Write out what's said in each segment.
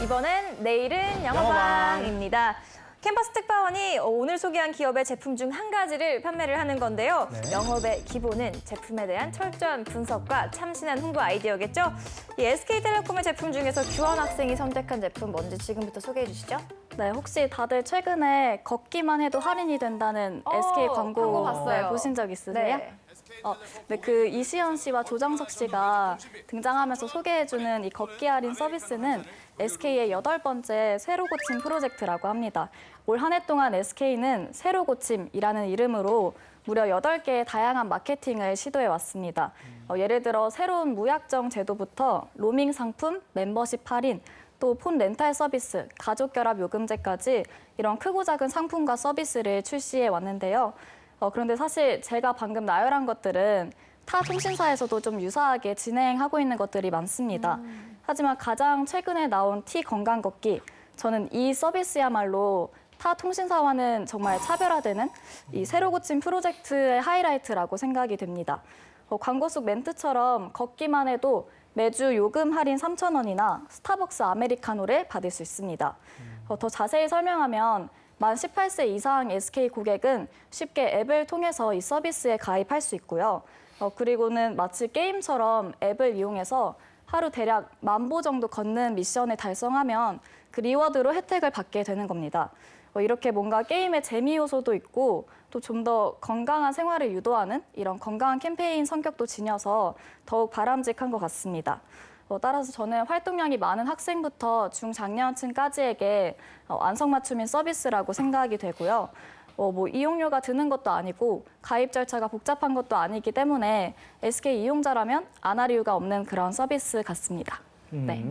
이번엔 내일은 영어방입니다. 캠퍼스 특파원이 오늘 소개한 기업의 제품 중 한 가지를 판매를 하는 건데요. 네. 영업의 기본은 제품에 대한 철저한 분석과 참신한 홍보 아이디어겠죠. 이 SK텔레콤의 제품 중에서 규원 학생이 선택한 제품 뭔지 지금부터 소개해 주시죠. 네, 혹시 다들 최근에 걷기만 해도 할인이 된다는 SK 광고 봤어요. 네, 보신 적 있으세요? 네. 네, 그 이시연 씨와 조정석 씨가 등장하면서 소개해주는 이 걷기 할인 서비스는 SK의 8번째 새로 고침 프로젝트라고 합니다. 올 한 해 동안 SK는 새로 고침이라는 이름으로 무려 8개의 다양한 마케팅을 시도해 왔습니다. 예를 들어 새로운 무약정 제도부터 로밍 상품, 멤버십 할인, 또 폰 렌탈 서비스, 가족 결합 요금제까지 이런 크고 작은 상품과 서비스를 출시해 왔는데요. 그런데 사실 제가 방금 나열한 것들은 타 통신사에서도 좀 유사하게 진행하고 있는 것들이 많습니다. 하지만 가장 최근에 나온 T 건강 걷기, 저는 이 서비스야말로 타 통신사와는 정말 차별화되는 이 새로 고침 프로젝트의 하이라이트라고 생각이 됩니다. 광고 속 멘트처럼 걷기만 해도 매주 요금 할인 3,000원이나 스타벅스 아메리카노를 받을 수 있습니다. 더 자세히 설명하면 만 18세 이상 SK 고객은 쉽게 앱을 통해서 이 서비스에 가입할 수 있고요. 그리고는 마치 게임처럼 앱을 이용해서 하루 대략 10,000보 정도 걷는 미션을 달성하면 그 리워드로 혜택을 받게 되는 겁니다. 이렇게 뭔가 게임의 재미 요소도 있고 또 좀 더 건강한 생활을 유도하는 이런 건강한 캠페인 성격도 지녀서 더욱 바람직한 것 같습니다. 따라서 저는 활동량이 많은 학생부터 중장년층까지에게 안성맞춤인 서비스라고 생각이 되고요. 이용료가 드는 것도 아니고 가입 절차가 복잡한 것도 아니기 때문에 SK 이용자라면 안 할 이유가 없는 그런 서비스 같습니다. 네.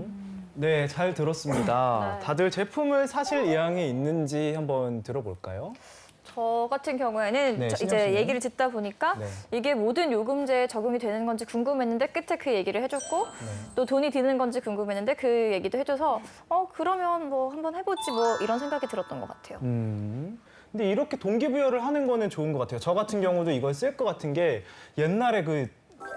네, 잘 들었습니다. 네. 다들 제품을 사실 의향이 있는지 한번 들어볼까요? 저 같은 경우에는 네, 신영 이제 씨는? 얘기를 듣다 보니까 네. 이게 모든 요금제에 적용이 되는 건지 궁금했는데 끝에 그 얘기를 해줬고 또 돈이 드는 건지 궁금했는데 그 얘기도 해줘서 그러면 뭐 한번 해보지 뭐 이런 생각이 들었던 것 같아요. 근데 이렇게 동기부여를 하는 거는 좋은 것 같아요. 저 같은 경우도 이걸 쓸 것 같은 게 옛날에 그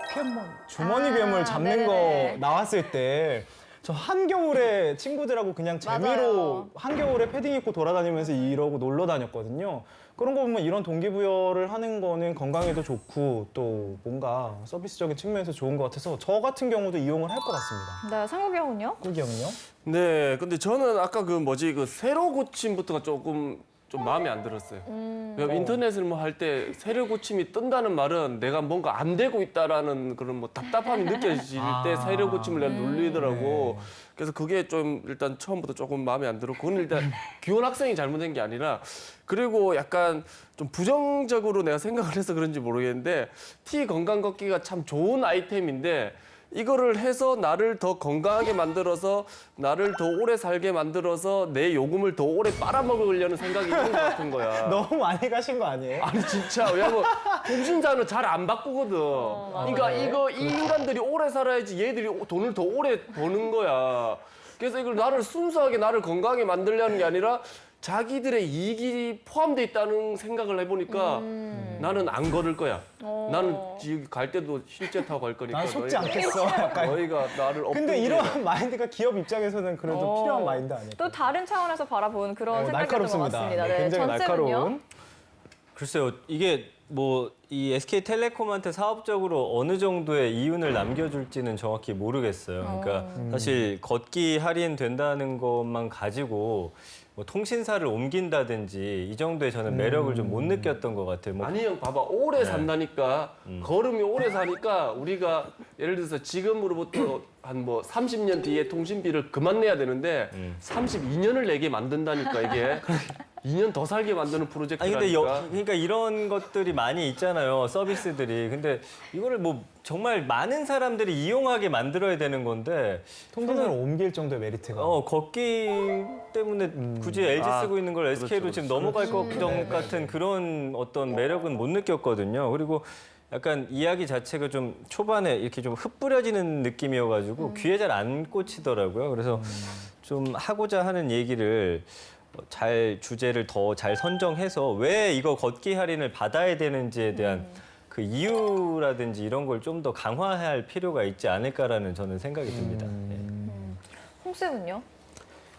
포켓몬 주머니 괴물 잡는 네네네. 거 나왔을 때 저 한겨울에 친구들하고 그냥 재미로 맞아요. 한겨울에 패딩 입고 돌아다니면서 이러고 놀러 다녔거든요. 그런 거 보면 이런 동기부여를 하는 거는 건강에도 좋고 또 뭔가 서비스적인 측면에서 좋은 것 같아서 저 같은 경우도 이용을 할 것 같습니다. 네, 상욱이 형은요? 꿀기 형은요? 네, 근데 저는 아까 그 새로 고침부터가 조금 좀 마음에 안 들었어요. 왜냐면 인터넷을 뭐 할 때 새로 고침이 뜬다는 말은 내가 뭔가 안 되고 있다라는 그런 뭐 답답함이 느껴질 때 새로 고침을 내가 눌리더라고. 그래서 그게 좀 일단 처음부터 조금 마음에 안 들었고, 그건 일단 규원 학생이 잘못된 게 아니라, 그리고 약간 좀 부정적으로 내가 생각을 해서 그런지 모르겠는데 T 건강 걷기가 참 좋은 아이템인데 이거를 해서 나를 더 건강하게 만들어서 나를 더 오래 살게 만들어서 내 요금을 더 오래 빨아먹으려는 생각이 있는 것 같은 거야. 너무 많이 가신 거 아니에요? 아니 진짜 왜냐면 통신사는 잘 안 바꾸거든. 그러니까 이 인간들이 오래 살아야지 얘들이 돈을 더 오래 버는 거야. 그래서 이걸 나를 순수하게 나를 건강하게 만들려는 게 아니라 자기들의 이익이 포함되어 있다는 생각을 해보니까 나는 안 걸을 거야. 나는 지금 갈 때도 실제 타고 갈 거니까. 난 속지 않겠어. 약간. 너희가 나를 근데 이런 마인드가 기업 입장에서는 그래도 필요한 마인드 아닐까? 또 다른 차원에서 바라본 그런 생각이 들것 날카롭습니다. 같습니다. 네, 굉장히 전쌤은요? 날카로운. 글쎄요, 이게 뭐 이 SK텔레콤한테 사업적으로 어느 정도의 이윤을 남겨줄지는 정확히 모르겠어요. 그러니까 사실 걷기 할인된다는 것만 가지고 뭐 통신사를 옮긴다든지 이 정도의 저는 매력을 좀 못 느꼈던 것 같아요. 뭐 아니 형 봐봐 오래 산다니까 걸음이 오래 사니까 우리가 예를 들어서 지금으로부터 한 뭐 30년 뒤에 통신비를 그만 내야 되는데 32년을 내게 만든다니까 이게 2년 더 살게 만드는 아니 프로젝트라니까. 근데 그러니까 이런 것들이 많이 있잖아요. 서비스들이. 근데 이거를 뭐 정말 많은 사람들이 이용하게 만들어야 되는 건데 통신사를 옮길 정도의 메리트가. 걷기 때문에 굳이 LG 쓰고 있는 걸 SK로 그렇죠, 지금 넘어갈 것 같은 그런 어떤 매력은 못 느꼈거든요. 그리고 약간 이야기 자체가 좀 초반에 이렇게 좀 흩뿌려지는 느낌이어가지고 귀에 잘 안 꽂히더라고요. 그래서 좀 하고자 하는 얘기를 주제를 더 잘 선정해서 왜 이거 걷기 할인을 받아야 되는지에 대한 그 이유라든지 이런 걸 좀 더 강화할 필요가 있지 않을까라는 저는 생각이 듭니다. 네. 홍쌤은요?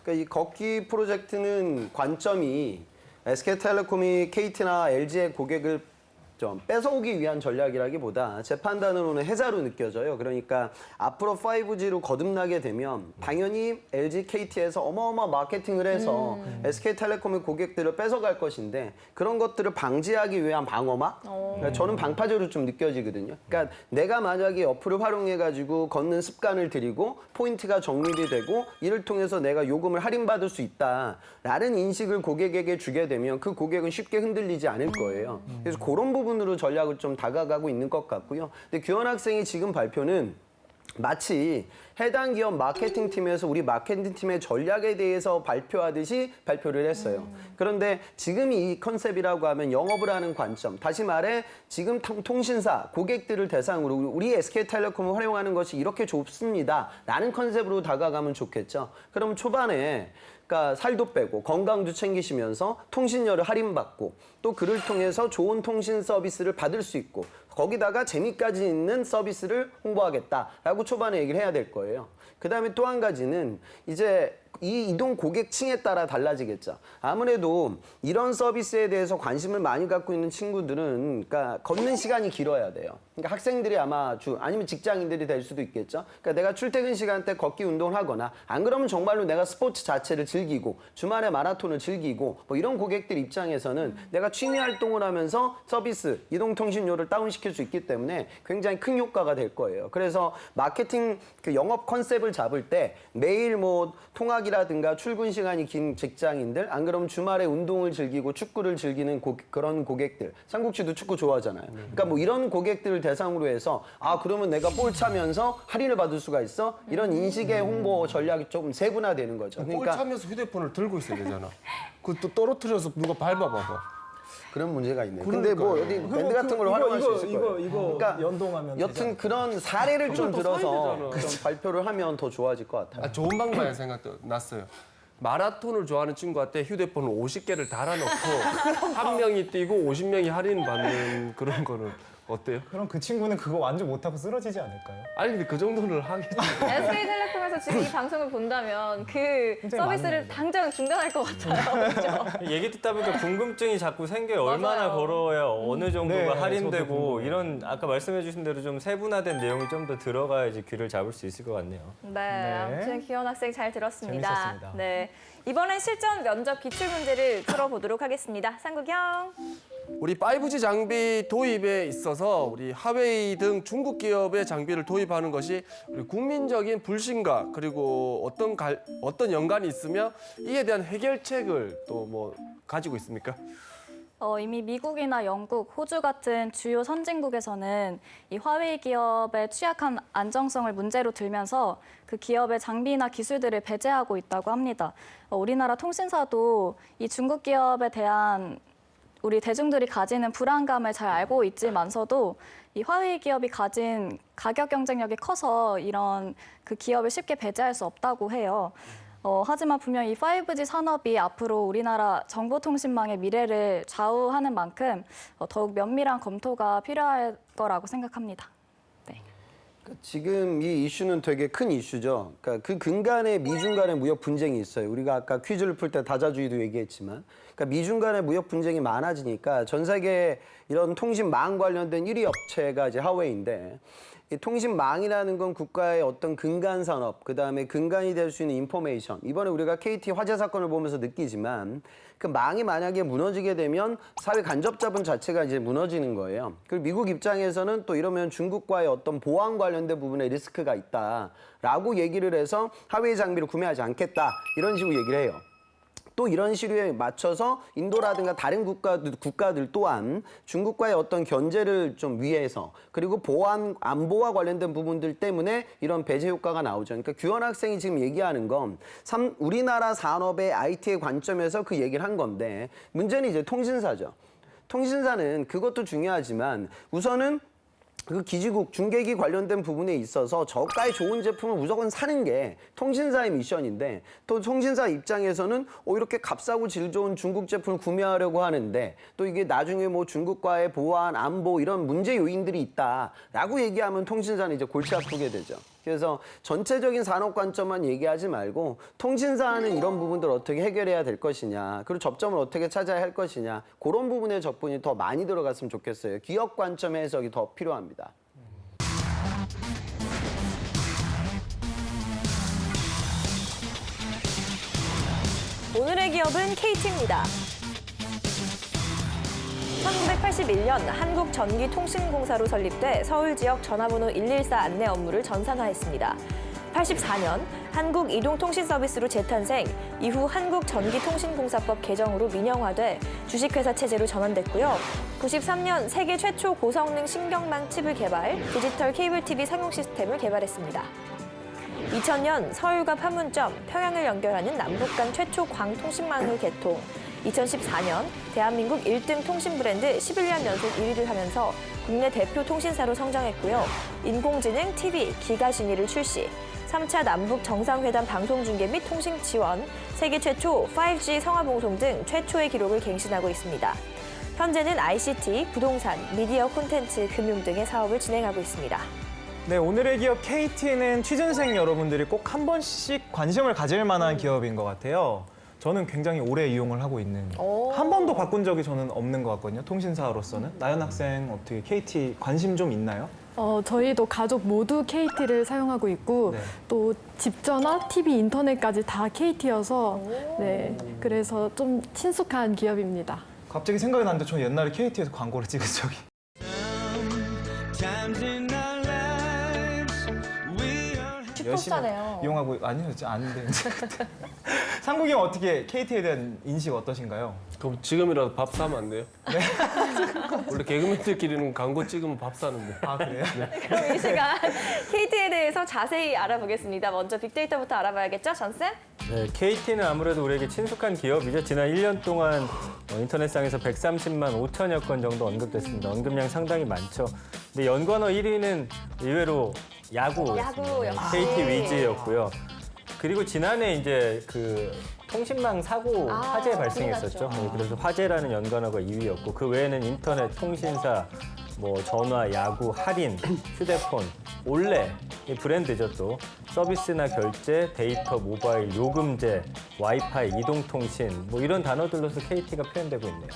그러니까 이 걷기 프로젝트는 관점이 SK텔레콤이 KT나 LG의 고객을 좀 뺏어오기 위한 전략이라기보다 제 판단으로는 해자로 느껴져요. 그러니까 앞으로 5G로 거듭나게 되면 당연히 LG, KT에서 어마어마 마케팅을 해서 SK텔레콤의 고객들을 뺏어갈 것인데 그런 것들을 방지하기 위한 방어막? 그러니까 저는 방파제로 좀 느껴지거든요. 그러니까 내가 만약에 어플을 활용해가지고 걷는 습관을 들이고 포인트가 적립이 되고 이를 통해서 내가 요금을 할인받을 수 있다라는 인식을 고객에게 주게 되면 그 고객은 쉽게 흔들리지 않을 거예요. 그래서 그런 부분으로 전략을 좀 다가가고 있는 것 같고요. 근데 규현 학생이 지금 발표는 마치 해당 기업 마케팅팀에서 우리 마케팅팀의 전략에 대해서 발표하듯이 발표를 했어요. 그런데 지금 이 컨셉이라고 하면 영업을 하는 관점, 다시 말해 지금 통신사 고객들을 대상으로 우리 SK텔레콤을 활용하는 것이 이렇게 좋습니다 라는 컨셉으로 다가가면 좋겠죠. 그럼 초반에 그러니까 살도 빼고 건강도 챙기시면서 통신료를 할인받고 또 그를 통해서 좋은 통신 서비스를 받을 수 있고 거기다가 재미까지 있는 서비스를 홍보하겠다라고 초반에 얘기를 해야 될 거예요. 그다음에 또 한 가지는 이제 이 이동 고객층에 따라 달라지겠죠. 아무래도 이런 서비스에 대해서 관심을 많이 갖고 있는 친구들은 그러니까 걷는 시간이 길어야 돼요. 그러니까 학생들이 아마 아니면 직장인들이 될 수도 있겠죠. 그러니까 내가 출퇴근 시간대 걷기 운동을 하거나 안 그러면 정말로 내가 스포츠 자체를 즐기고 주말에 마라톤을 즐기고 뭐 이런 고객들 입장에서는 내가 취미 활동을 하면서 서비스, 이동통신료를 다운시킬 수 있기 때문에 굉장히 큰 효과가 될 거예요. 그래서 마케팅 그 영업 컨셉을 잡을 때 매일 뭐 통학이라든가 출근 시간이 긴 직장인들, 안 그러면 주말에 운동을 즐기고 축구를 즐기는 그런 고객들, 삼국지도 축구 좋아하잖아요. 그러니까 뭐 이런 고객들을 대상으로 해서 아 그러면 내가 볼 차면서 할인을 받을 수가 있어? 이런 인식의 홍보 전략이 조금 세분화되는 거죠. 볼 차면서 휴대폰을 들고 있어야 되잖아. 그 또 떨어뜨려서 누가 밟아봐봐. 그런 문제가 있네요. 근데 뭐 어디 밴드 같은 걸 활용할 수 있을 거예요. 이거 연동하면 여튼 그런 사례를 좀 들어서 좀 발표를 하면 더 좋아질 것 같아요. 좋은 방법이라는 생각도 났어요. 마라톤을 좋아하는 친구한테 휴대폰을 50개를 달아놓고 한 명이 뛰고 50명이 할인받는 그런 거는 어때요? 그럼 그 친구는 그거 완전 못하고 쓰러지지 않을까요? 아니 근데 그 정도는 하겠지. SK텔레콤에서 지금 이 방송을 본다면 그 서비스를 당장 중단할 것 같아요. 그렇죠? 얘기 듣다 보니까 궁금증이 자꾸 생겨요. 얼마나 맞아요. 걸어야 어느 정도가 네, 저도 할인되고 궁금해요. 이런 아까 말씀해 주신 대로 좀 세분화된 내용이 좀 더 들어가야지 귀를 잡을 수 있을 것 같네요. 네, 아무튼 기현 학생 잘 들었습니다. 재밌었습니다. 네, 이번엔 실전 면접 기출 문제를 풀어보도록 하겠습니다. 상국형. 우리 5G 장비 도입에 있어서 우리 하웨이 등 중국 기업의 장비를 도입하는 것이 우리 국민적인 불신과 그리고 어떤 연관이 있으며 이에 대한 해결책을 또 뭐 가지고 있습니까? 이미 미국이나 영국, 호주 같은 주요 선진국에서는 이 화웨이 기업의 취약한 안정성을 문제로 들면서 그 기업의 장비나 기술들을 배제하고 있다고 합니다. 우리나라 통신사도 이 중국 기업에 대한 우리 대중들이 가지는 불안감을 잘 알고 있지만서도 이 화웨이 기업이 가진 가격 경쟁력이 커서 이런 그 기업을 쉽게 배제할 수 없다고 해요. 하지만 분명 이 5G 산업이 앞으로 우리나라 정보통신망의 미래를 좌우하는 만큼 더욱 면밀한 검토가 필요할 거라고 생각합니다. 지금 이 이슈는 되게 큰 이슈죠. 그러니까 그 근간에 미중 간의 무역 분쟁이 있어요. 우리가 아까 퀴즈를 풀 때 다자주의도 얘기했지만, 그러니까 미중 간의 무역 분쟁이 많아지니까 전 세계 이런 통신망 관련된 1위 업체가 이제 하웨이인데, 이 통신망이라는 건 국가의 어떤 근간 산업, 그 다음에 근간이 될 수 있는 인포메이션. 이번에 우리가 KT 화재 사건을 보면서 느끼지만 그 망이 만약에 무너지게 되면 사회 간접 자본 자체가 이제 무너지는 거예요. 그리고 미국 입장에서는 또 이러면 중국과의 어떤 보안 관련된 부분에 리스크가 있다라고 얘기를 해서 하웨이 장비를 구매하지 않겠다 이런 식으로 얘기를 해요. 또 이런 시류에 맞춰서 인도라든가 다른 국가들 또한 중국과의 어떤 견제를 좀 위해서 그리고 보안, 안보와 관련된 부분들 때문에 이런 배제 효과가 나오죠. 그러니까 규현 학생이 지금 얘기하는 건 우리나라 산업의 IT의 관점에서 그 얘기를 한 건데 문제는 이제 통신사죠. 통신사는 그것도 중요하지만 우선은 그 기지국 중계기 관련된 부분에 있어서 저가의 좋은 제품을 무조건 사는 게 통신사의 미션인데 또 통신사 입장에서는 이렇게 값싸고 질 좋은 중국 제품을 구매하려고 하는데 또 이게 나중에 뭐 중국과의 보안, 안보 이런 문제 요인들이 있다라고 얘기하면 통신사는 이제 골치 아프게 되죠. 그래서 전체적인 산업 관점만 얘기하지 말고 통신사는 이런 부분들 어떻게 해결해야 될 것이냐, 그리고 접점을 어떻게 찾아야 할 것이냐, 그런 부분의 접근이 더 많이 들어갔으면 좋겠어요. 기업 관점의 해석이 더 필요합니다. 오늘의 기업은 KT입니다. 1981년 한국전기통신공사로 설립돼 서울 지역 전화번호 114 안내 업무를 전산화했습니다. 84년 한국이동통신서비스로 재탄생, 이후 한국전기통신공사법 개정으로 민영화돼 주식회사 체제로 전환됐고요. 93년 세계 최초 고성능 신경망 칩을 개발, 디지털 케이블 TV 상용 시스템을 개발했습니다. 2000년 서울과 판문점, 평양을 연결하는 남북 간 최초 광통신망을 개통, 2014년 대한민국 1등 통신 브랜드 11년 연속 1위를 하면서 국내 대표 통신사로 성장했고요. 인공지능, TV, 기가 진위를 출시, 3차 남북 정상회담 방송 중계 및 통신 지원, 세계 최초 5G 성화봉송 등 최초의 기록을 갱신하고 있습니다. 현재는 ICT, 부동산, 미디어 콘텐츠, 금융 등의 사업을 진행하고 있습니다. 네, 오늘의 기업 KT는 취준생 여러분들이 꼭 한 번씩 관심을 가질 만한 기업인 것 같아요. 저는 굉장히 오래 이용을 하고 있는, 한 번도 바꾼 적이 저는 없는 것 같거든요. 통신사로서는. 나연 학생 어떻게 KT 관심 좀 있나요? 저희도 가족 모두 KT를 사용하고 있고 네. 또 집전화, TV, 인터넷까지 다 KT여서 네, 그래서 좀 친숙한 기업입니다. 갑자기 생각이 났는데 저 옛날에 KT에서 광고를 찍은 적이. 슈퍼스타네요. 이용하고 아니요, 아닌데. 상국이 형 어떻게 KT에 대한 인식 어떠신가요? 그럼 지금이라도 밥 사면 안 돼요? 네. 원래 개그맨들끼리는 광고 찍으면 밥 사는데. 아, 그래요? 그럼 이 시간 KT에 대해서 자세히 알아보겠습니다. 먼저 빅데이터부터 알아봐야겠죠, 전쌤? 네, KT는 아무래도 우리에게 친숙한 기업이죠. 지난 1년 동안 인터넷상에서 130만 5천여 건 정도 언급됐습니다. 언급량 상당히 많죠. 근데 연관어 1위는 의외로 야구였습니다. 역시. KT 위즈였고요. 그리고 지난해 이제 그 통신망 사고 화재 발생했었죠. 네, 그래서 화재라는 연관어가 2위였고 그 외에는 인터넷, 통신사, 뭐 전화, 야구, 할인, 휴대폰, 올레 이 브랜드죠 또 서비스나 결제, 데이터, 모바일, 요금제, 와이파이, 이동통신 뭐 이런 단어들로서 KT가 표현되고 있네요.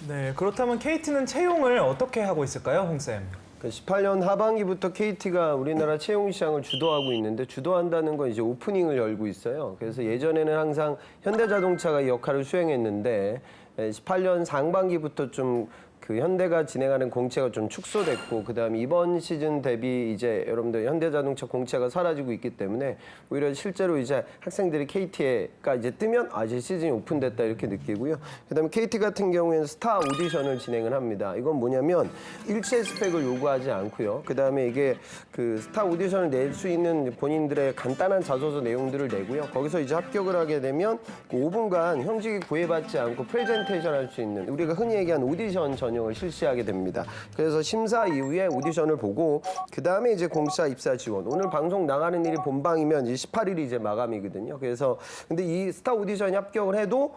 네, 그렇다면 KT는 채용을 어떻게 하고 있을까요, 홍쌤? 18년 하반기부터 KT가 우리나라 채용 시장을 주도하고 있는데 주도한다는 건 이제 오프닝을 열고 있어요. 그래서 예전에는 항상 현대자동차가 이 역할을 수행했는데 18년 상반기부터 좀 그 현대가 진행하는 공채가 좀 축소됐고 그다음에 이번 시즌 대비 이제 여러분들 현대자동차 공채가 사라지고 있기 때문에 오히려 실제로 이제 학생들이 KT가 이제 뜨면 이제 시즌이 오픈됐다 이렇게 느끼고요. 그다음에 KT 같은 경우에는 스타 오디션을 진행을 합니다. 이건 뭐냐면 일체 스펙을 요구하지 않고요. 그다음에 이게 그 스타 오디션을 낼 수 있는 본인들의 간단한 자소서 내용들을 내고요. 거기서 이제 합격을 하게 되면 그 5분간 형식이 구애받지 않고 프레젠테이션 할 수 있는 우리가 흔히 얘기하는 오디션 전형을 실시하게 됩니다. 그래서 심사 이후에 오디션을 보고 그 다음에 이제 공사 입사 지원. 오늘 방송 나가는 일이 본방이면 이제 18일이 이제 마감이거든요. 그래서 근데 이 스타 오디션에 합격을 해도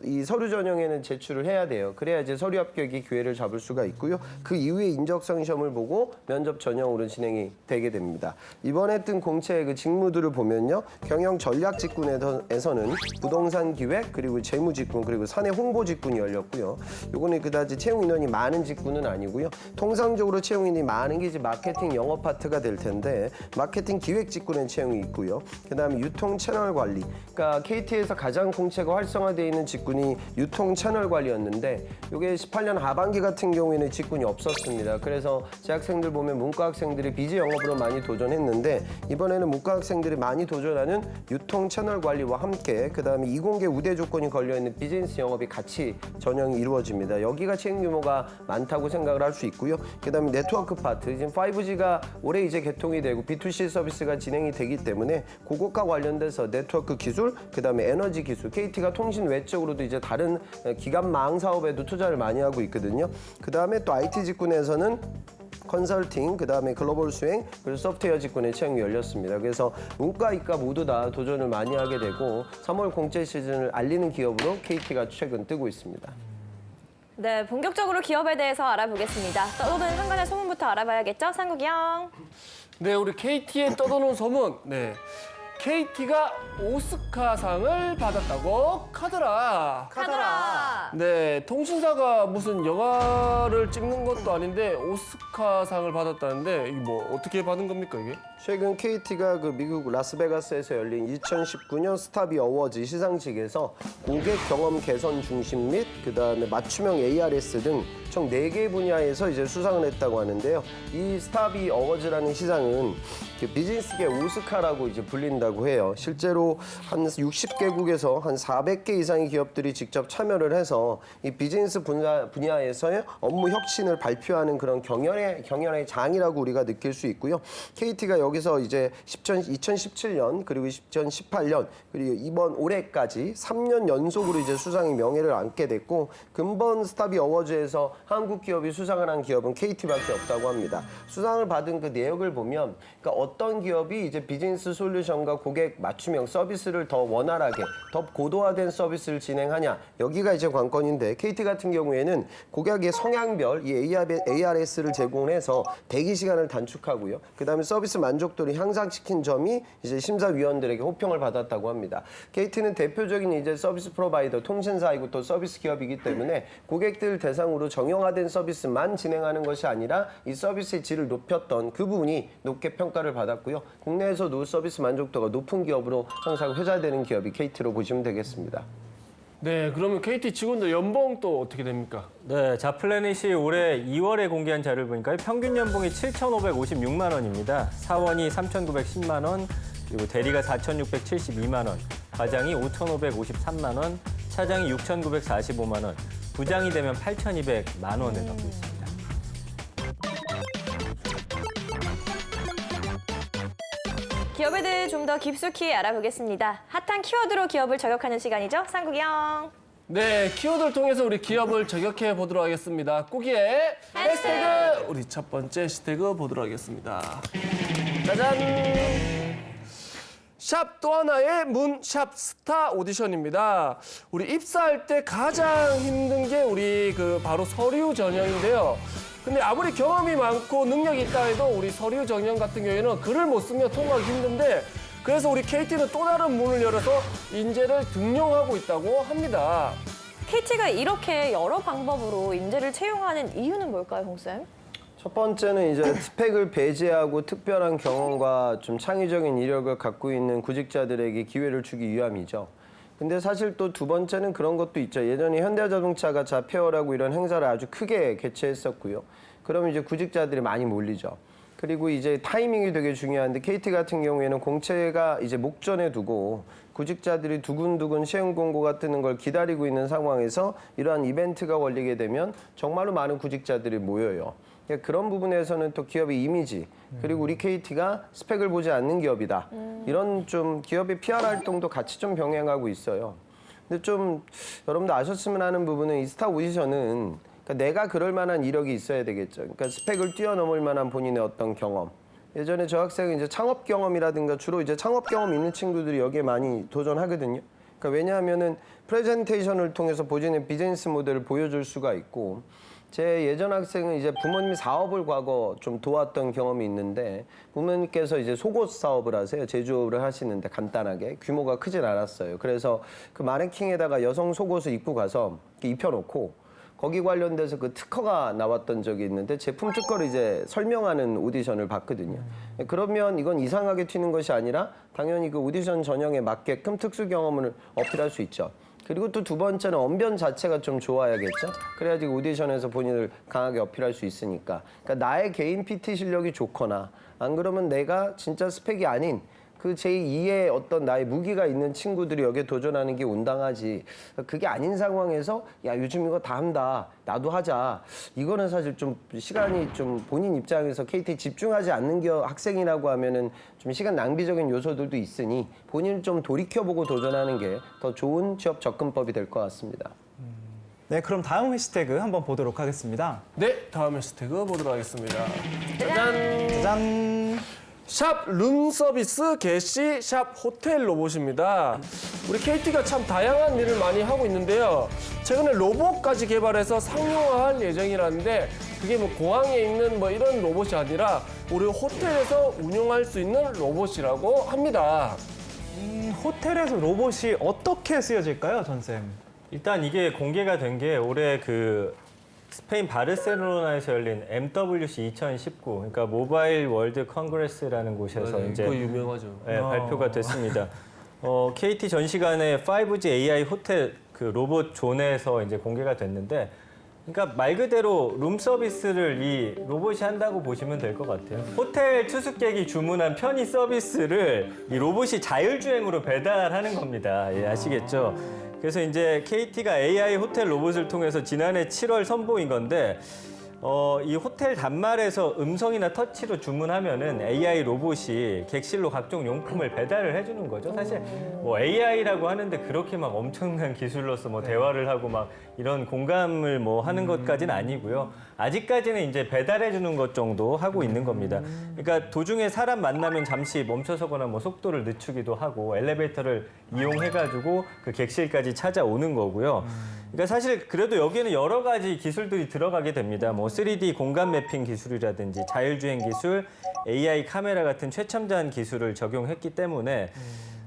이 서류 전형에는 제출을 해야 돼요. 그래야 이제 서류 합격이 기회를 잡을 수가 있고요. 그 이후에 인적성 시험을 보고 면접 전형으로 진행이 되게 됩니다. 이번에 뜬 공채의 그 직무들을 보면요. 경영 전략 직군에서는 부동산 기획 그리고 재무 직군 그리고 사내 홍보 직군이 열렸고요. 요거는 그다지 채용 인원이 많은 직군은 아니고요. 통상적으로 채용 인원이 많은 게 이제 마케팅 영업 파트가 될 텐데 마케팅 기획 직군에 채용이 있고요. 그다음에 유통 채널 관리. 그러니까 KT에서 가장 공채가 활성화되어 있는 직군이 유통 채널 관리였는데 이게 18년 하반기 같은 경우에는 직군이 없었습니다. 그래서 재학생들 보면 문과 학생들이 비즈 영업으로 많이 도전했는데 이번에는 문과 학생들이 많이 도전하는 유통 채널 관리와 함께 그다음에 이공계 우대 조건이 걸려 있는 비즈니스 영업이 같이 전형이 이루어집니다. 여기가 채용 규모가 많다고 생각을 할 수 있고요. 그다음에 네트워크 파트 지금 5G가 올해 이제 개통이 되고 B2C 서비스가 진행이 되기 때문에 그것과 관련돼서 네트워크 기술, 그다음에 에너지 기술, KT가 통신 외적으로도 이제 다른 기간망 사업에도 투자를 많이 하고 있거든요. 그다음에 또 IT 직군에서는 컨설팅, 그다음에 글로벌 수행, 그리고 소프트웨어 직군의 채용이 열렸습니다. 그래서 문과, 이과 모두 다 도전을 많이 하게 되고 3월 공채 시즌을 알리는 기업으로 KT가 최근 뜨고 있습니다. 네, 본격적으로 기업에 대해서 알아보겠습니다. 떠도는 한간의 소문부터 알아봐야겠죠? 상국이 형. 네, 우리 KT의 떠도는 소문. 네. KT가 오스카상을 받았다고 카더라. 카더라. 네, 통신사가 무슨 영화를 찍는 것도 아닌데 오스카상을 받았다는데 이게 뭐 어떻게 받은 겁니까 이게? 최근 KT가 그 미국 라스베가스에서 열린 2019년 스타비 어워즈 시상식에서 고객 경험 개선 중심 및 그다음에 맞춤형 ARS 등 총 4개 분야에서 이제 수상을 했다고 하는데요. 이 스타비 어워즈라는 시상은 비즈니스계 오스카라고 이제 불린다고 해요. 실제로 한 60개국에서 한 400개 이상의 기업들이 직접 참여를 해서 이 비즈니스 분야에서의 업무 혁신을 발표하는 그런 경연의 장이라고 우리가 느낄 수 있고요. KT가 여기서 이제 2017년 그리고 2018년 그리고 이번 올해까지 3년 연속으로 이제 수상의 명예를 안게 됐고 근본 스타비 어워즈에서 한국 기업이 수상을 한 기업은 KT밖에 없다고 합니다. 수상을 받은 그 내역을 보면 그러니까 어떤 기업이 이제 비즈니스 솔루션과 고객 맞춤형 서비스를 더 원활하게, 더 고도화된 서비스를 진행하냐 여기가 이제 관건인데 KT 같은 경우에는 고객의 성향별 이 ARS를 제공해서 대기 시간을 단축하고요. 그다음에 서비스 만족도를 향상시킨 점이 이제 심사위원들에게 호평을 받았다고 합니다. KT는 대표적인 이제 서비스 프로바이더, 통신사이고 또 서비스 기업이기 때문에 고객들 대상으로 정형화된 서비스만 진행하는 것이 아니라 이 서비스의 질을 높였던 그 부분이 높게 평가를 받았고요. 국내에서도 서비스 만족도가 높은 기업으로 항상 회자되는 기업이 KT로 보시면 되겠습니다. 네, 그러면 KT 직원들 연봉 또 어떻게 됩니까? 네, 자플래닛이 올해 2월에 공개한 자료를 보니까 평균 연봉이 7,556만 원입니다. 사원이 3,910만 원, 그리고 대리가 4,672만 원, 과장이 5,553만 원, 차장이 6,945만 원, 부장이 되면 8,200만 원을 받고 있습니다. 기업에 대해 좀 더 깊숙이 알아보겠습니다. 핫한 키워드로 기업을 저격하는 시간이죠? 상국이 형. 네, 키워드를 통해서 우리 기업을 저격해 보도록 하겠습니다. 꾸기의 해시태그! 우리 첫 번째 해시태그 보도록 하겠습니다. 짜잔! 샵 또 하나의 문샵 스타 오디션입니다. 우리 입사할 때 가장 힘든 게 우리 바로 서류 전형인데요. 근데 아무리 경험이 많고 능력이 있다 해도 우리 서류 전형 같은 경우에는 글을 못 쓰면 통과하기 힘든데 그래서 우리 KT는 또 다른 문을 열어서 인재를 등용하고 있다고 합니다. KT가 이렇게 여러 방법으로 인재를 채용하는 이유는 뭘까요, 홍쌤? 첫 번째는 이제 스펙을 배제하고 특별한 경험과 좀 창의적인 이력을 갖고 있는 구직자들에게 기회를 주기 위함이죠. 근데 사실 또 두 번째는 그런 것도 있죠. 예전에 현대자동차가 자페어라고 이런 행사를 아주 크게 개최했었고요. 그러면 이제 구직자들이 많이 몰리죠. 그리고 이제 타이밍이 되게 중요한데 KT 같은 경우에는 공채가 이제 목전에 두고 구직자들이 두근두근 시험 공고가 뜨는 걸 기다리고 있는 상황에서 이러한 이벤트가 걸리게 되면 정말로 많은 구직자들이 모여요. 그런 부분에서는 또 기업의 이미지 그리고 우리 KT가 스펙을 보지 않는 기업이다. 이런 좀 기업의 PR 활동도 같이 좀 병행하고 있어요. 근데 좀 여러분들 아셨으면 하는 부분은 이 스타 오디션은 그러니까 내가 그럴 만한 이력이 있어야 되겠죠. 그러니까 스펙을 뛰어넘을 만한 본인의 어떤 경험. 예전에 저 학생은 이제 창업 경험이라든가 주로 이제 창업 경험 있는 친구들이 여기에 많이 도전하거든요. 그러니까 왜냐하면은 프레젠테이션을 통해서 본인의 비즈니스 모델을 보여줄 수가 있고 제 예전 학생은 이제 부모님이 사업을 과거 좀 도왔던 경험이 있는데 부모님께서 이제 속옷 사업을 하세요. 제조를 하시는데 간단하게 규모가 크진 않았어요. 그래서 그 마네킹에다가 여성 속옷을 입고 가서 입혀놓고 거기 관련돼서 그 특허가 나왔던 적이 있는데 제품 특허를 이제 설명하는 오디션을 봤거든요. 그러면 이건 이상하게 튀는 것이 아니라 당연히 그 오디션 전형에 맞게끔 특수 경험을 어필할 수 있죠. 그리고 또 두 번째는 언변 자체가 좀 좋아야겠죠. 그래야지 오디션에서 본인을 강하게 어필할 수 있으니까. 그러니까 나의 개인 PT 실력이 좋거나 안 그러면 내가 진짜 스펙이 아닌 그 제2의 어떤 나의 무기가 있는 친구들이 여기에 도전하는 게 온당하지. 그게 아닌 상황에서 야 요즘 이거 다 한다. 나도 하자. 이거는 사실 좀 시간이 좀 본인 입장에서 KT에 집중하지 않는 학생이라고 하면은 좀 시간 낭비적인 요소들도 있으니 본인을 좀 돌이켜보고 도전하는 게 더 좋은 취업 접근법이 될 것 같습니다. 네, 그럼 다음 해시태그 한번 보도록 하겠습니다. 네, 다음 해시태그 보도록 하겠습니다. 짜잔! 짜잔! 샵 룸서비스 개시 샵 호텔 로봇입니다. 우리 KT가 참 다양한 일을 많이 하고 있는데요. 최근에 로봇까지 개발해서 상용화할 예정이라는데 그게 뭐 공항에 있는 뭐 이런 로봇이 아니라 우리 호텔에서 운영할 수 있는 로봇이라고 합니다. 호텔에서 로봇이 어떻게 쓰여질까요, 전쌤? 일단 이게 공개가 된 게 올해 그 스페인 바르셀로나에서 열린 MWC 2019, 그러니까 모바일 월드 컨그레스라는 곳에서 이제 그거 유명하죠. 네, 발표가 됐습니다. KT 전시관의 5G AI 호텔 그 로봇 존에서 이제 공개가 됐는데, 그러니까 말 그대로 룸 서비스를 이 로봇이 한다고 보시면 될 것 같아요. 호텔 투숙객이 주문한 편의 서비스를 이 로봇이 자율주행으로 배달하는 겁니다. 예, 아시겠죠? 그래서 이제 KT가 AI 호텔 로봇을 통해서 지난해 7월 선보인 건데, 이 호텔 단말에서 음성이나 터치로 주문하면은 AI 로봇이 객실로 각종 용품을 배달을 해주는 거죠. 사실 뭐 AI라고 하는데 그렇게 막 엄청난 기술로서 뭐 대화를 하고 막 이런 공감을 뭐 하는 것까지는 아니고요. 아직까지는 이제 배달해주는 것 정도 하고 있는 겁니다. 그러니까 도중에 사람 만나면 잠시 멈춰서거나 뭐 속도를 늦추기도 하고 엘리베이터를 이용해가지고 그 객실까지 찾아오는 거고요. 그러니까 사실 그래도 여기에는 여러 가지 기술들이 들어가게 됩니다. 뭐 3D 공간 매핑 기술이라든지 자율주행 기술, AI 카메라 같은 최첨단 기술을 적용했기 때문에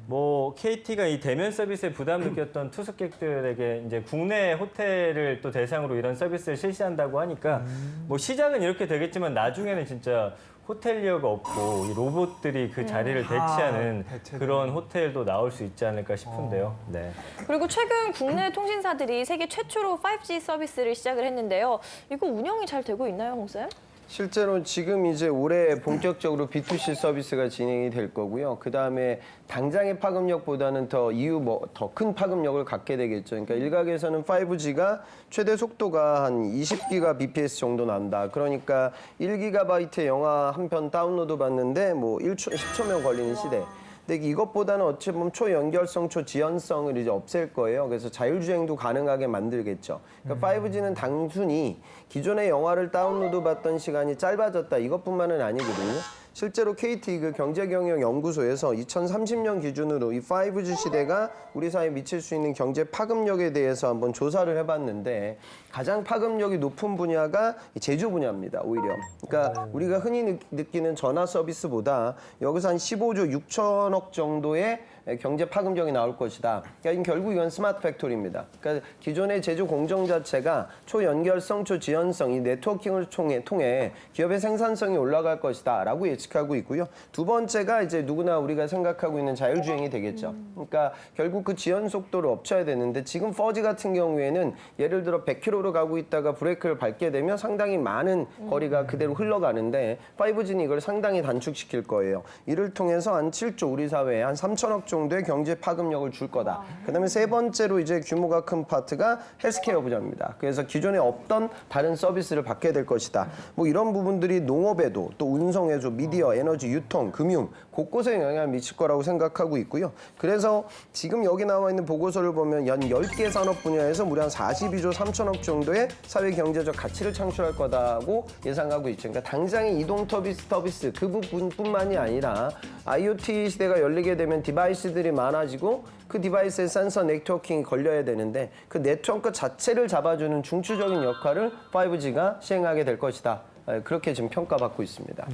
뭐 KT가 이 대면 서비스에 부담 느꼈던 투숙객들에게 이제 국내 호텔을 또 대상으로 이런 서비스를 실시한다고 하니까 뭐 시작은 이렇게 되겠지만 나중에는 진짜 호텔리어가 없고 이 로봇들이 그 자리를 대체하는 그런 호텔도 나올 수 있지 않을까 싶은데요. 네. 그리고 최근 국내 통신사들이 세계 최초로 5G 서비스를 시작을 했는데요. 이거 운영이 잘 되고 있나요, 홍쌤? 실제로 지금 이제 올해 본격적으로 B2C 서비스가 진행이 될 거고요. 그 다음에 당장의 파급력보다는 더 이후 더 큰 파급력을 갖게 되겠죠. 그러니까 일각에서는 5G가 최대 속도가 한 20GBps 정도 난다. 그러니까 1GB의 영화 한 편 다운로드 받는데 뭐 10초면 걸리는 시대. 근데 이것보다는 어찌 보면 초연결성, 초지연성을 이제 없앨 거예요. 그래서 자율주행도 가능하게 만들겠죠. 그러니까 5G는 단순히 기존의 영화를 다운로드 받던 시간이 짧아졌다 이것뿐만은 아니거든요. 실제로 KT 그 경제경영연구소에서 2030년 기준으로 이 5G 시대가 우리 사회에 미칠 수 있는 경제 파급력에 대해서 한번 조사를 해봤는데 가장 파급력이 높은 분야가 제조 분야입니다, 오히려. 그러니까 우리가 흔히 느끼는 전화 서비스보다 여기서 한 15조 6천억 정도의 경제 파급력이 나올 것이다. 그러니까 결국 이건 스마트 팩토리입니다. 그러니까 기존의 제조 공정 자체가 초연결성, 초지연성, 이 네트워킹을 통해 기업의 생산성이 올라갈 것이다라고 예측하고 있고요. 두 번째가 이제 누구나 우리가 생각하고 있는 자율주행이 되겠죠. 그러니까 결국 그 지연 속도를 업쳐야 되는데 지금 4G 같은 경우에는 예를 들어 100km로 가고 있다가 브레이크를 밟게 되면 상당히 많은 거리가 그대로 흘러가는데 5G는 이걸 상당히 단축시킬 거예요. 이를 통해서 한 7조 우리 사회에 한 3천억 정도의 경제 파급력을 줄 거다. 그다음에 세 번째로 이제 규모가 큰 파트가 헬스케어 분야입니다. 그래서 기존에 없던 다른 서비스를 받게 될 것이다. 뭐 이런 부분들이 농업에도 또 운송에도 미디어, 에너지, 유통, 금융 곳곳에 영향을 미칠 거라고 생각하고 있고요. 그래서 지금 여기 나와 있는 보고서를 보면 연 10개 산업 분야에서 무려 한 42조 3천억 정도의 사회 경제적 가치를 창출할 거다고 예상하고 있죠. 그러니까 당장의 이동 서비스 그 부분뿐만이 아니라 IoT 시대가 열리게 되면 디바이스들이 많아지고 그 디바이스에 센서 네트워킹이 걸려야 되는데 그 네트워크 자체를 잡아주는 중추적인 역할을 5G가 시행하게 될 것이다. 그렇게 지금 평가받고 있습니다.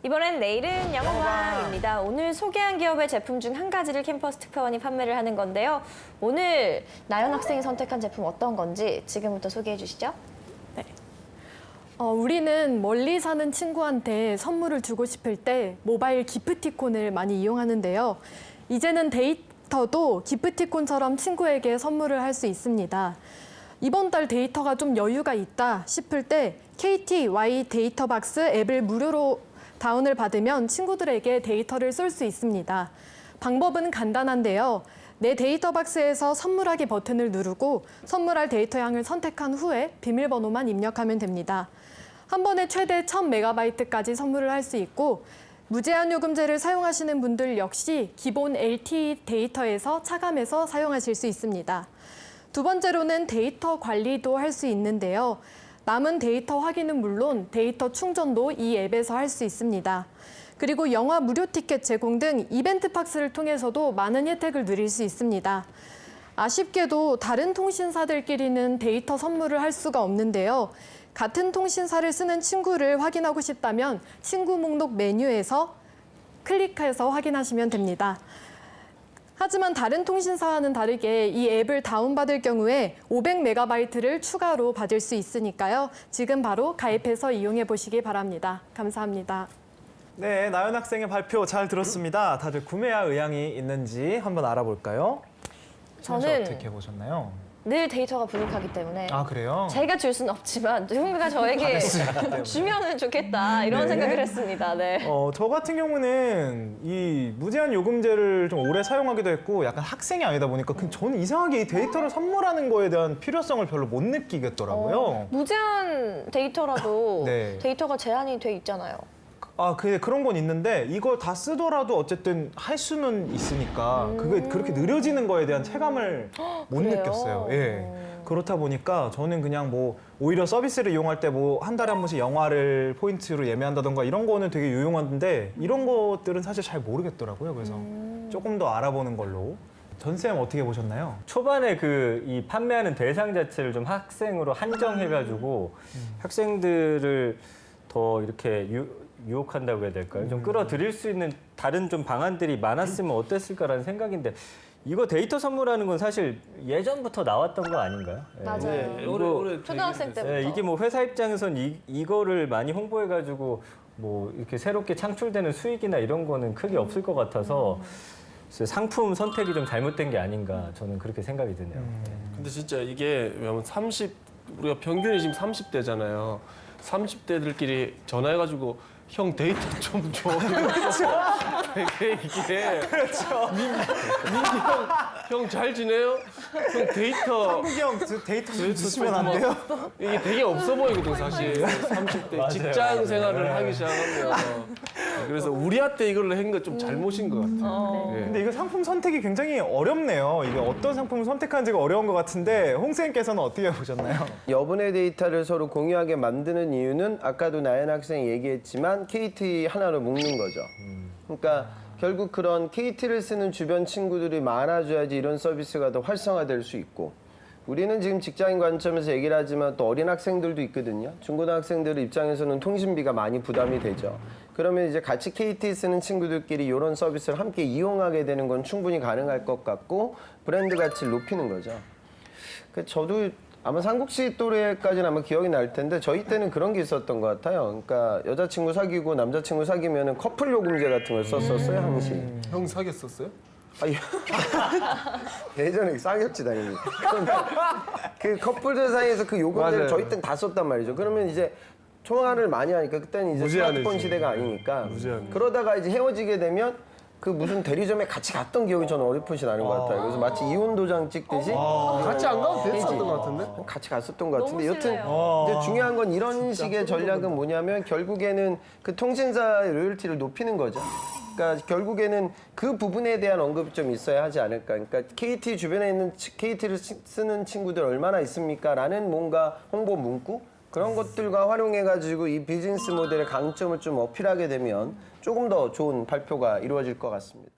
이번엔 내일은 영어방입니다. 오늘 소개한 기업의 제품 중 한 가지를 캠퍼스 특파원이 판매를 하는 건데요. 오늘 나연 학생이 선택한 제품 어떤 건지 지금부터 소개해 주시죠. 우리는 멀리 사는 친구한테 선물을 주고 싶을 때 모바일 기프티콘을 많이 이용하는데요. 이제는 데이터도 기프티콘처럼 친구에게 선물을 할 수 있습니다. 이번 달 데이터가 좀 여유가 있다 싶을 때 KT Y 데이터박스 앱을 무료로 다운을 받으면 친구들에게 데이터를 쏠 수 있습니다. 방법은 간단한데요. 내 데이터박스에서 선물하기 버튼을 누르고 선물할 데이터량을 선택한 후에 비밀번호만 입력하면 됩니다. 한 번에 최대 1000MB까지 선물을 할 수 있고 무제한 요금제를 사용하시는 분들 역시 기본 LTE 데이터에서 차감해서 사용하실 수 있습니다. 두 번째로는 데이터 관리도 할 수 있는데요. 남은 데이터 확인은 물론 데이터 충전도 이 앱에서 할 수 있습니다. 그리고 영화 무료 티켓 제공 등 이벤트 박스를 통해서도 많은 혜택을 누릴 수 있습니다. 아쉽게도 다른 통신사들끼리는 데이터 선물을 할 수가 없는데요. 같은 통신사를 쓰는 친구를 확인하고 싶다면 친구 목록 메뉴에서 클릭해서 확인하시면 됩니다. 하지만 다른 통신사와는 다르게 이 앱을 다운받을 경우에 500MB를 추가로 받을 수 있으니까요. 지금 바로 가입해서 이용해 보시기 바랍니다. 감사합니다. 네, 나연 학생의 발표 잘 들었습니다. 다들 구매할 의향이 있는지 한번 알아볼까요? 저는 어떻게 보셨나요? 늘 데이터가 부족하기 때문에 아, 그래요? 제가 줄 수는 없지만 누군가가 저에게 주면은 좋겠다 이런 네. 생각을 했습니다. 네. 저 같은 경우는 이 무제한 요금제를 좀 오래 사용하기도 했고 약간 학생이 아니다 보니까 저는 이상하게 이 데이터를 선물하는 거에 대한 필요성을 별로 못 느끼겠더라고요. 무제한 데이터라도 네. 데이터가 제한이 돼 있잖아요. 그런 건 있는데 이걸 다 쓰더라도 어쨌든 할 수는 있으니까 그게 그렇게 느려지는 거에 대한 체감을 못 그래요? 느꼈어요. 예. 그렇다 보니까 저는 그냥 뭐 오히려 서비스를 이용할 때 뭐 한 달에 한 번씩 영화를 포인트로 예매한다던가 이런 거는 되게 유용한데 이런 것들은 사실 잘 모르겠더라고요. 그래서 조금 더 알아보는 걸로. 전쌤 어떻게 보셨나요? 초반에 이 판매하는 대상 자체를 좀 학생으로 한정해가지고 학생들을 더 이렇게 유혹한다고 해야 될까요? 좀 끌어들일 수 있는 다른 좀 방안들이 많았으면 어땠을까라는 생각인데 이거 데이터 선물하는 건 사실 예전부터 나왔던 거 아닌가요? 예. 맞아요. 오래 초등학생 때부터. 예, 이게 뭐 회사 입장에선 이거를 많이 홍보해가지고 뭐 이렇게 새롭게 창출되는 수익이나 이런 거는 크게 없을 것 같아서 상품 선택이 좀 잘못된 게 아닌가 저는 그렇게 생각이 드네요. 근데 진짜 이게 왜냐면 우리가 평균이 지금 30대잖아요. 30대들끼리 전화해가지고 형 데이터 좀 줘. 되게 이게 민기 형 잘 지내요? 형 데이터 한국이 형 데이터 좀 주시면 안 돼요? 이게 되게 없어 보이거든 사실 30대 직장 생활을 하기 시작하면 그래서 우리한테 이걸 한 거 좀 잘못인 것 같아요. 예. 근데 이거 상품 선택이 굉장히 어렵네요. 이게 어떤 상품을 선택하는지가 어려운 것 같은데 홍쌤께서는 어떻게 보셨나요? 여분의 데이터를 서로 공유하게 만드는 이유는 아까도 나연 학생이 얘기했지만 KT 하나로 묶는 거죠. 그러니까 결국 그런 KT를 쓰는 주변 친구들이 많아져야지 이런 서비스가 더 활성화될 수 있고 우리는 지금 직장인 관점에서 얘기를 하지만 또 어린 학생들도 있거든요. 중고등학생들 입장에서는 통신비가 많이 부담이 되죠. 그러면 이제 같이 KT 쓰는 친구들끼리 이런 서비스를 함께 이용하게 되는 건 충분히 가능할 것 같고 브랜드 가치를 높이는 거죠. 저도 아마 상국 씨 또래까지는 아마 기억이 날 텐데 저희 때는 그런 게 있었던 것 같아요. 그러니까 여자친구 사귀고 남자친구 사귀면 커플 요금제 같은 걸 썼었어요, 항시. 형 사귀었었어요? 예전에 싸겼지 당연히. 그 커플들 사이에서 그 요금제를 맞아요. 저희 때는 다 썼단 말이죠. 그러면 이제 통화를 많이 하니까 그때는 이제 무제한이지. 스마트폰 시대가 아니니까 무제한. 그러다가 이제 헤어지게 되면 그 무슨 대리점에 같이 갔던 기억이 저는 어렴풋이 나는 것 같아요. 그래서 마치 이혼 도장 찍듯이 같이 안 가도 됐었던 것 같은데? 같이 갔었던 것 같은데 너무 여튼 싫어요. 근데 중요한 건 이런 식의 전략은 뭐냐면 결국에는 그 통신사의 로열티를 높이는 거죠. 그러니까 결국에는 그 부분에 대한 언급이 좀 있어야 하지 않을까. 그러니까 KT 주변에 있는 KT를 쓰는 친구들 얼마나 있습니까? 라는 뭔가 홍보 문구 그런 것들과 활용해가지고 이 비즈니스 모델의 강점을 좀 어필하게 되면 조금 더 좋은 발표가 이루어질 것 같습니다.